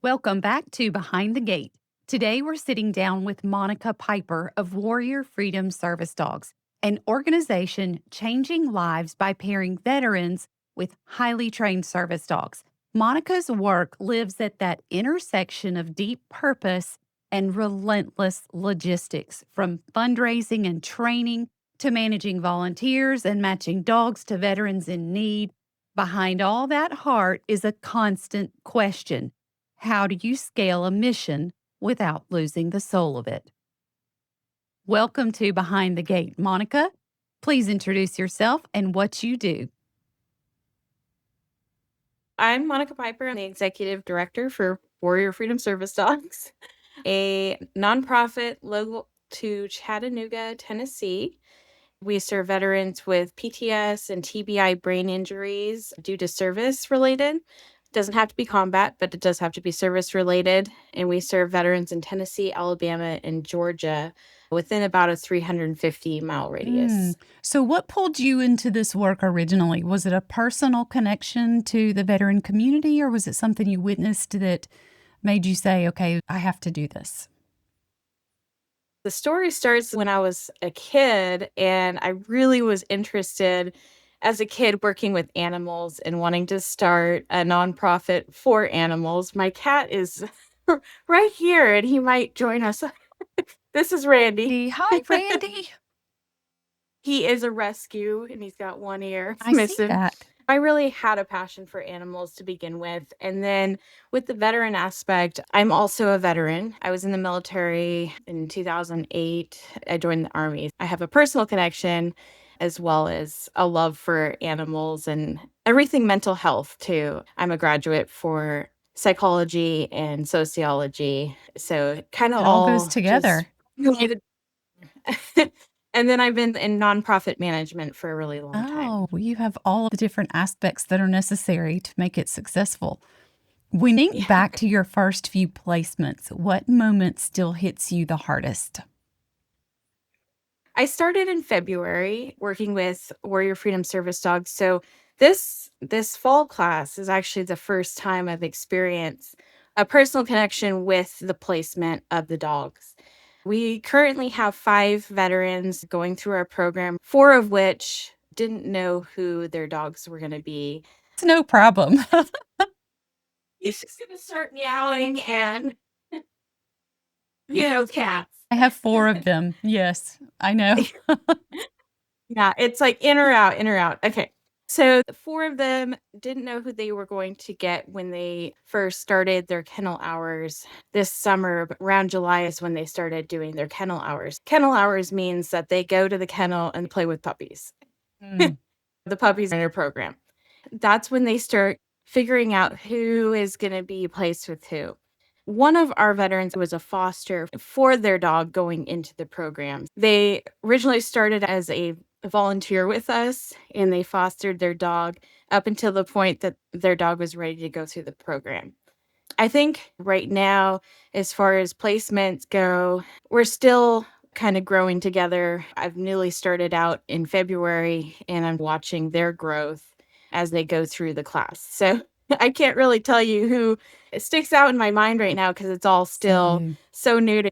Welcome back to Behind the Gate. Today we're sitting down with Monica Piper of Warrior Freedom Service Dogs, an organization changing lives by pairing veterans with highly trained service dogs. Monica's work lives at that intersection of deep purpose and relentless logistics, from fundraising and training to managing volunteers and matching dogs to veterans in need. Behind all that heart is a constant question: how do you scale a mission without losing the soul of it? Welcome to Behind the Gate, Monica. Please introduce yourself and what you do. I'm Monica Piper. I'm the executive director for Warrior Freedom Service Dogs, a nonprofit local to Chattanooga, Tennessee. We serve veterans with PTS and TBI brain injuries due to service related. Doesn't have to be combat, but it does have to be service related. And we serve veterans in Tennessee, Alabama, and Georgia within about a 350-mile radius. So, what pulled you into this work originally? Was it a personal connection to the veteran community, or was it something you witnessed that made you say, okay, I have to do this? The story starts when I was a kid, and I really was interested as a kid working with animals and wanting to start a nonprofit for animals. My cat is right here, and he might join us. This is Randy. Hi, Randy. He is a rescue, and he's got one ear I see missing. that. I really had a passion for animals to begin with. And then with the veteran aspect, I'm also a veteran. I was in the military in 2008. I joined the Army. I have a personal connection as well as a love for animals and everything mental health, too. I'm a graduate for psychology and sociology. So kind of It all goes all just together. related. And then I've been in nonprofit management for a really long time. Oh, well, you have all of the different aspects that are necessary to make it successful. When you think Yeah. back to your first few placements, what moment still hits you the hardest? I started in February working with Warrior Freedom Service Dogs. So this fall class is actually the first time I've experienced a personal connection with the placement of the dogs. We currently have 5 veterans going through our program, 4 of which didn't know who their dogs were going to be. It's no problem. He's just going to start meowing and, cats. I have 4 of them. Yes, I know. Yeah, it's like in or out, in or out. Okay. So the 4 of them didn't know who they were going to get when they first started their kennel hours this summer. But around July is when they started doing their kennel hours. Kennel hours means that they go to the kennel and play with puppies. Mm. The puppies in their program. That's when they start figuring out who is going to be placed with who. One of our veterans was a foster for their dog going into the program. They originally started as a volunteer with us and they fostered their dog up until the point that their dog was ready to go through the program. I think right now, as far as placements go, we're still kind of growing together. I've newly started out in February and I'm watching their growth as they go through the class. So I can't really tell you who sticks out in my mind right now because it's all still So, so new to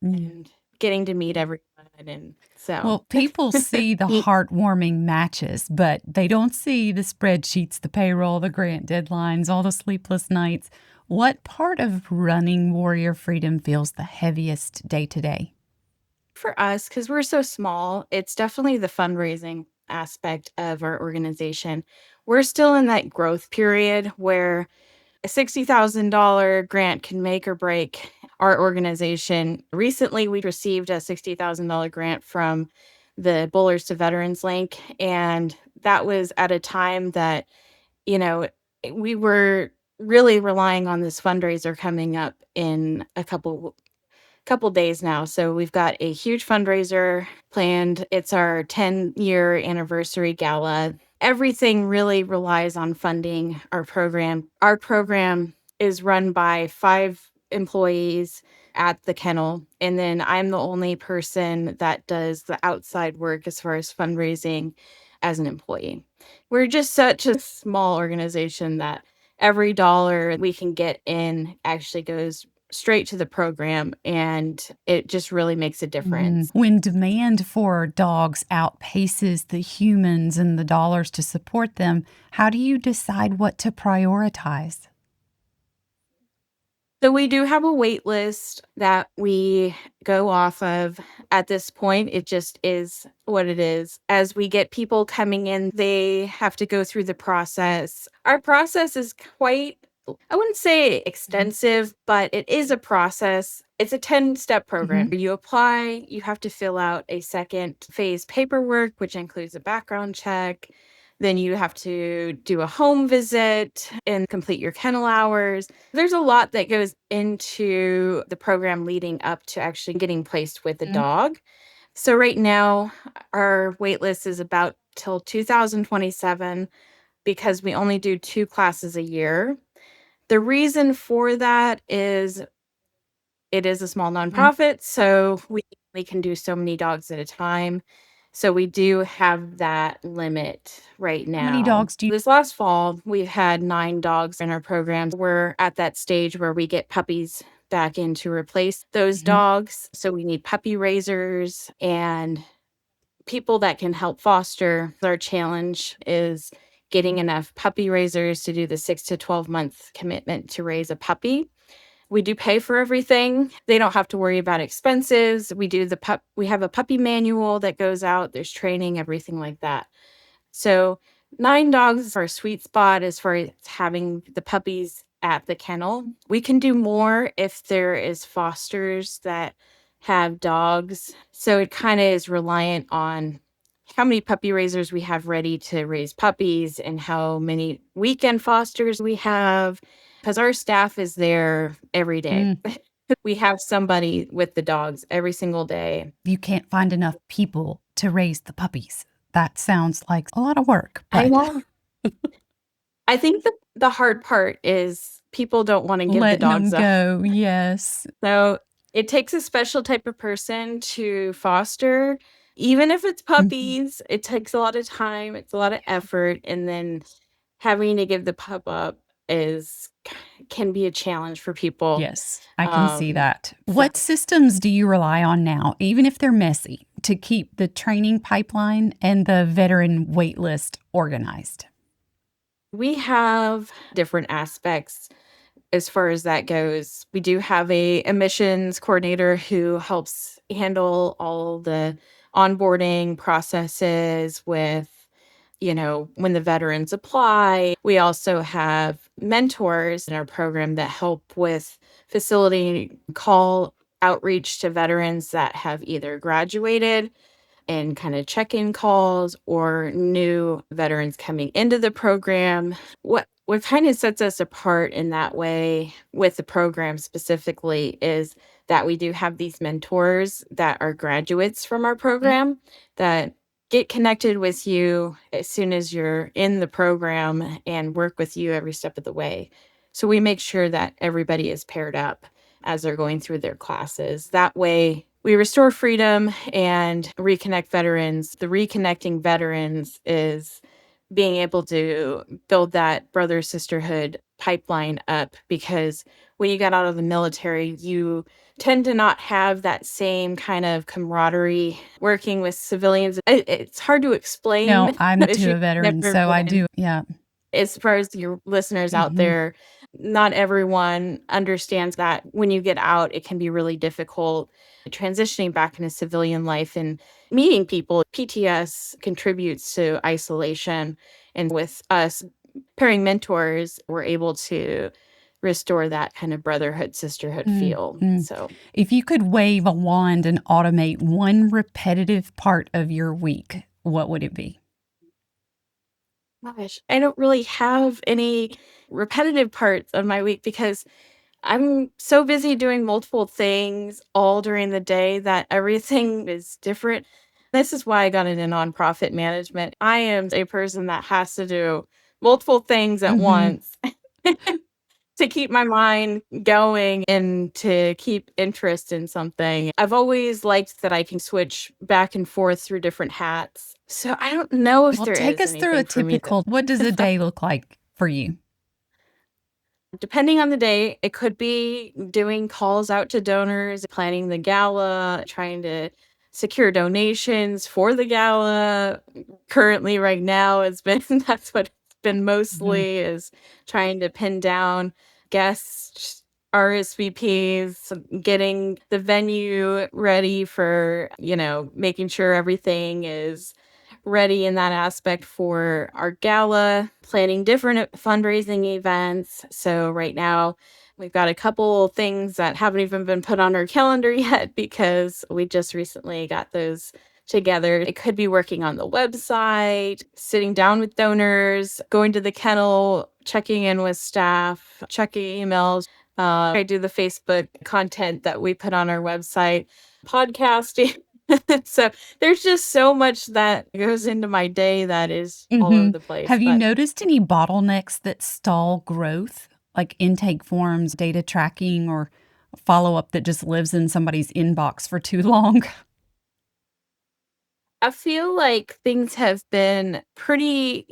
mm. and getting to meet everyone. And so, Well, people see the heartwarming matches, but they don't see the spreadsheets, the payroll, the grant deadlines, all the sleepless nights. What part of running Warrior Freedom feels the heaviest day to day? for us, because we're so small, it's definitely the fundraising aspect of our organization. We're still in that growth period where a $60,000 grant can make or break our organization. Recently, we received a $60,000 grant from the Bullers to Veterans Link, and that was at a time that, you know, we were really relying on this fundraiser coming up in a couple days now. So we've got a huge fundraiser planned. It's our 10-year anniversary gala. Everything really relies on funding our program. Our program is run by 5 employees at the kennel, and then I'm the only person that does the outside work as far as fundraising as an employee. We're just such a small organization that every dollar we can get in actually goes straight to the program, and it just really makes a difference. When demand for dogs outpaces the humans and the dollars to support them, how do you decide what to prioritize? So we do have a wait list that we go off of. At this point, it just is what it is. As we get people coming in, they have to go through the process. Our process is quite, I wouldn't say Mhm. extensive, but it is a process. It's a 10-step program. Mhm. You apply, you have to fill out a second phase paperwork, which includes a background check. Then you have to do a home visit and complete your kennel hours. There's a lot that goes into the program leading up to actually getting placed with a Mhm. dog. So right now, our wait list is about till 2027 because we only do 2 classes a year. The reason for that is it is a small Mhm. nonprofit, so we can do so many dogs at a time. So we do have that limit right How many now. dogs do you This last fall, we've had 9 dogs in our programs. We're at that stage where we get puppies back in to replace those Mhm. dogs. So we need puppy raisers and people that can help foster. Our challenge is getting enough puppy raisers to do the 6 to 12 month commitment to raise a puppy. We do pay for everything. They don't have to worry about expenses. We have a puppy manual that goes out. There's training, everything like that. So 9 dogs is our sweet spot as far as having the puppies at the kennel. We can do more if there is fosters that have dogs. So it kind of is reliant on how many puppy raisers we have ready to raise puppies and how many weekend fosters we have because our staff is there every day. Mm. We have somebody with the dogs every single day. You can't find enough people to raise the puppies? That sounds like a lot of work, I but know. I think the hard part is people don't wanna give the letting them dogs up. go, yes. So, it takes a special type of person to foster. Even if it's Mhm. puppies, it takes a lot of time, it's a lot of effort, and then having to give the pup up is can be a challenge for people. Yes, I can see Um, that. so What systems do you rely on now, even if they're messy, to keep the training pipeline and the veteran wait list organized? we have different aspects as far as that goes. We do have a admissions coordinator who helps handle all the onboarding processes with, when the veterans apply. We also have mentors in our program that help with facility call outreach to veterans that have either graduated and kind of check-in calls or new veterans coming into the program. What kind of sets us apart in that way with the program specifically is that we do have these mentors that are graduates from our Mm. program that get connected with you as soon as you're in the program and work with you every step of the way. So we make sure that everybody is paired up as they're going through their classes. That way, we restore freedom and reconnect veterans. The reconnecting veterans is being able to build that brother sisterhood pipeline up because when you get out of the military, you tend to not have that same kind of camaraderie working with civilians. It's hard to explain No, I'm if too you've a veteran, never so I been do. Yeah. as far as your listeners out Mhm. there, not everyone understands that when you get out, it can be really difficult transitioning back into civilian life and meeting people. PTS contributes to isolation. And with us pairing mentors, we're able to restore that kind of brotherhood, sisterhood Mm, feel. mm. So, If you could wave a wand and automate one repetitive part of your week, what would it be? gosh, I don't really have any repetitive parts of my week because I'm so busy doing multiple things all during the day that everything is different. This is why I got into nonprofit management. I am a person that has to do multiple things at Mhm. once to keep my mind going and to keep interest in something. I've always liked that I can switch back and forth through different hats. So I don't know if Well, there take is us through a anything for me that typical what does a day look like for you? Depending on the day, it could be doing calls out to donors, planning the gala, trying to secure donations for the gala. Currently, right now, it's been that's what it's been Mhm. mostly is trying to pin down guests, RSVPs, getting the venue ready for, making sure everything is ready in that aspect for our gala, planning different fundraising events. So right now, we've got a couple things that haven't even been put on our calendar yet because we just recently got those together. It could be working on the website, sitting down with donors, going to the kennel, checking in with staff, checking emails. I do the Facebook content that we put on our website, podcasting. So there's just so much that goes into my day that is all over Mhm. the place, Have you but noticed any bottlenecks that stall growth, like intake forms, data tracking, or follow-up that just lives in somebody's inbox for too long? I feel like things have been pretty,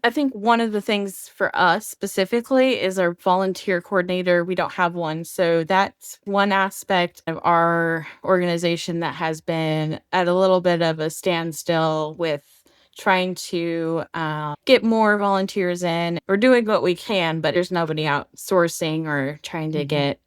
I think one of the things for us specifically is our volunteer coordinator. We don't have one. So that's one aspect of our organization that has been at a little bit of a standstill with trying to get more volunteers in. We're doing what we can, but there's nobody outsourcing or trying to Mhm. get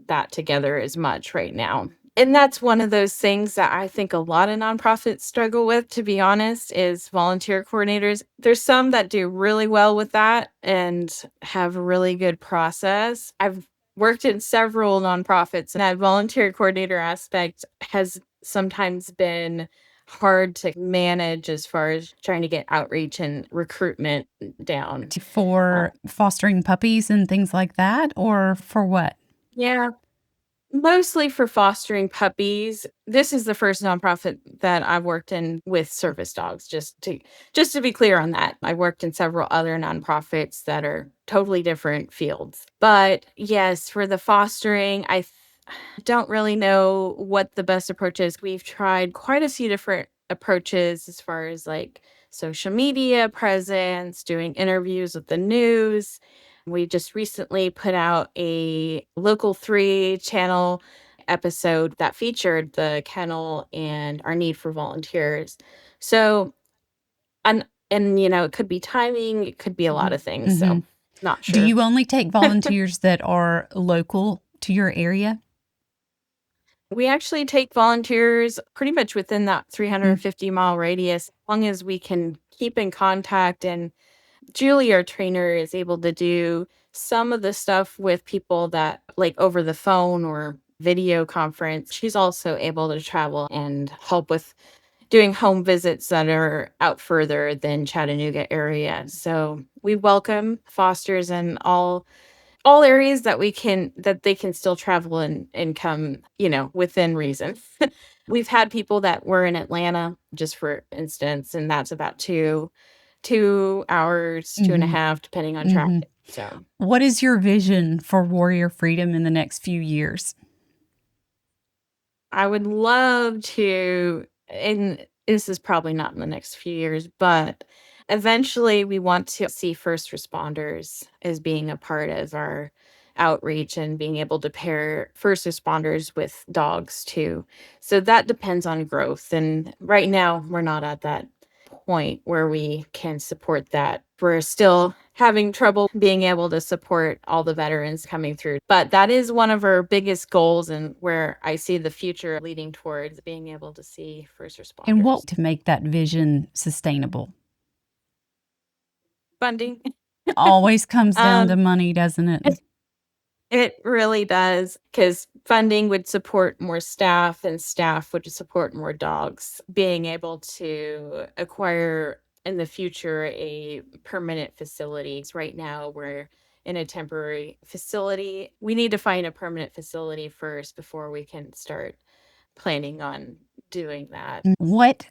that together as much right now. And that's one of those things that I think a lot of nonprofits struggle with, to be honest, is volunteer coordinators. There's some that do really well with that and have a really good process. I've worked in several nonprofits, and that volunteer coordinator aspect has sometimes been hard to manage as far as trying to get outreach and recruitment down. Uh, For fostering puppies and things like that, or for what? yeah, mostly for fostering puppies. This is the first nonprofit that I've worked in with service dogs, just to be clear on that. I worked in several other nonprofits that are totally different fields. But yes, for the fostering, don't really know what the best approach is. We've tried quite a few different approaches as far as like social media presence, doing interviews with the news. We just recently put out a local 3 channel episode that featured the kennel and our need for volunteers. So, it could be timing, it could be a lot Mhm. of things. So, Mhm. not Do sure. you only take volunteers that are local to your area? We actually take volunteers pretty much within that Mm, 350-mile radius, as long as we can keep in contact. And Julie, our trainer, is able to do some of the stuff with people that like over the phone or video conference. She's also able to travel and help with doing home visits that are out further than Chattanooga area. So we welcome fosters in all areas that they can still travel and come, within reason. We've had people that were in Atlanta, just for instance, and that's about 2 hours, two and a mhm, half, depending on mhm. traffic. So, What is your vision for warrior freedom in the next few years? I would love to, and this is probably not in the next few years, but eventually we want to see first responders as being a part of our outreach and being able to pair first responders with dogs too. So that depends on growth. And right now, we're not at that point where we can support that. We're still having trouble being able to support all the veterans coming through. But that is one of our biggest goals and where I see the future leading towards being able to see first And responders. what to make that vision sustainable? Funding. Always comes down to um, money, doesn't it? it really does, because funding would support more staff, and staff would support more dogs. Being able to acquire in the future a permanent facility. Right now, we're in a temporary facility. We need to find a permanent facility first before we can start planning on doing that. What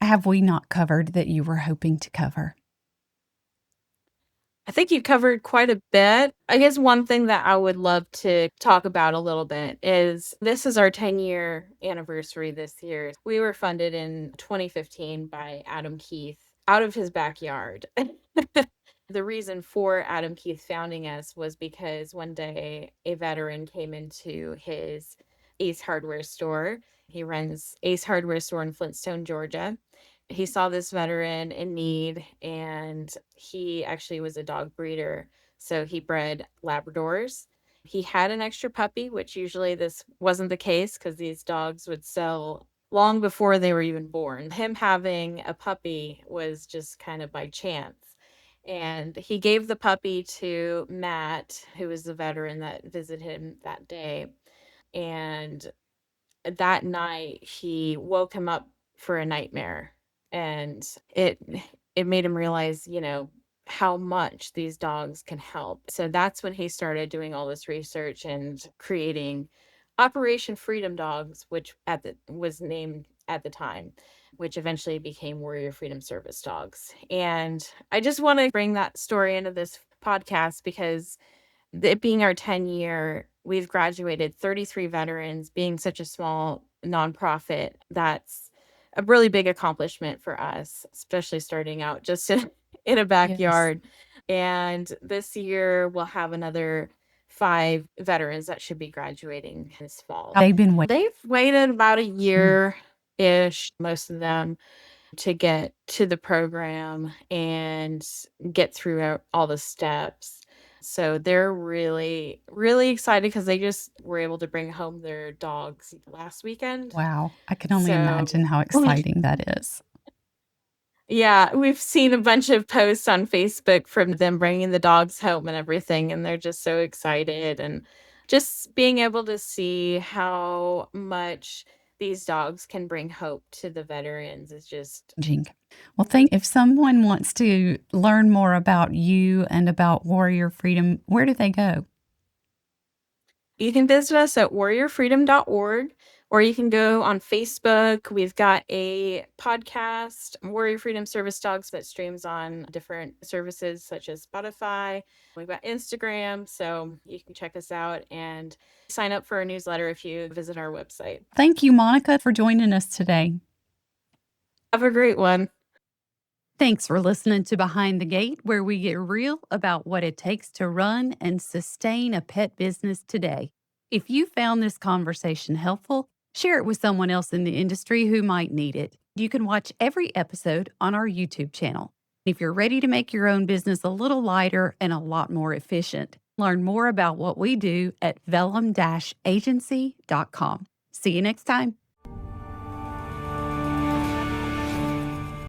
have we not covered that you were hoping to cover? I think you covered quite a bit. I guess one thing that I would love to talk about a little bit is this is our 10-year anniversary this year. We were funded in 2015 by Adam Keith out of his backyard. The reason for Adam Keith founding us was because one day a veteran came into his Ace Hardware store. He runs Ace Hardware store in Flintstone, Georgia. He saw this veteran in need, and he actually was a dog breeder. So he bred Labradors. He had an extra puppy, which usually this wasn't the case because these dogs would sell long before they were even born. Him having a puppy was just kind of by chance. And he gave the puppy to Matt, who was the veteran that visited him that day. And that night he woke him up for a nightmare, and it made him realize, how much these dogs can help. So that's when he started doing all this research and creating Operation Freedom Dogs, which was named at the time, which eventually became Warrior Freedom Service Dogs. And I just want to bring that story into this podcast because it being our 10-year, we've graduated 33 veterans. Being such a small nonprofit, that's a really big accomplishment for us, especially starting out just in a Yes. backyard. And this year, we'll have another 5 veterans that should be graduating this fall. They've been waiting. They've waited about a year-ish, most of them, to get to the program and get through all the steps. So they're really, really excited because they just were able to bring home their dogs last weekend. Wow. I can only So, imagine how exciting that is. yeah, we've seen a bunch of posts on Facebook from them bringing the dogs home and everything, and they're just so excited. And just being able to see how much these dogs can bring hope to the veterans is just Jing. Well, if someone wants to learn more about you and about Warrior Freedom, where do they go? You can visit us at warriorfreedom.org, or you can go on Facebook. We've got a podcast, Warrior Freedom Service Dogs, that streams on different services such as Spotify. We've got Instagram, so you can check us out and sign up for our newsletter if you visit our website. Thank you, Monica, for joining us today. Have a great one. Thanks for listening to Behind the Gate, where we get real about what it takes to run and sustain a pet business today. If you found this conversation helpful, share it with someone else in the industry who might need it. You can watch every episode on our YouTube channel. If you're ready to make your own business a little lighter and a lot more efficient, learn more about what we do at vellum-agency.com. See you next time.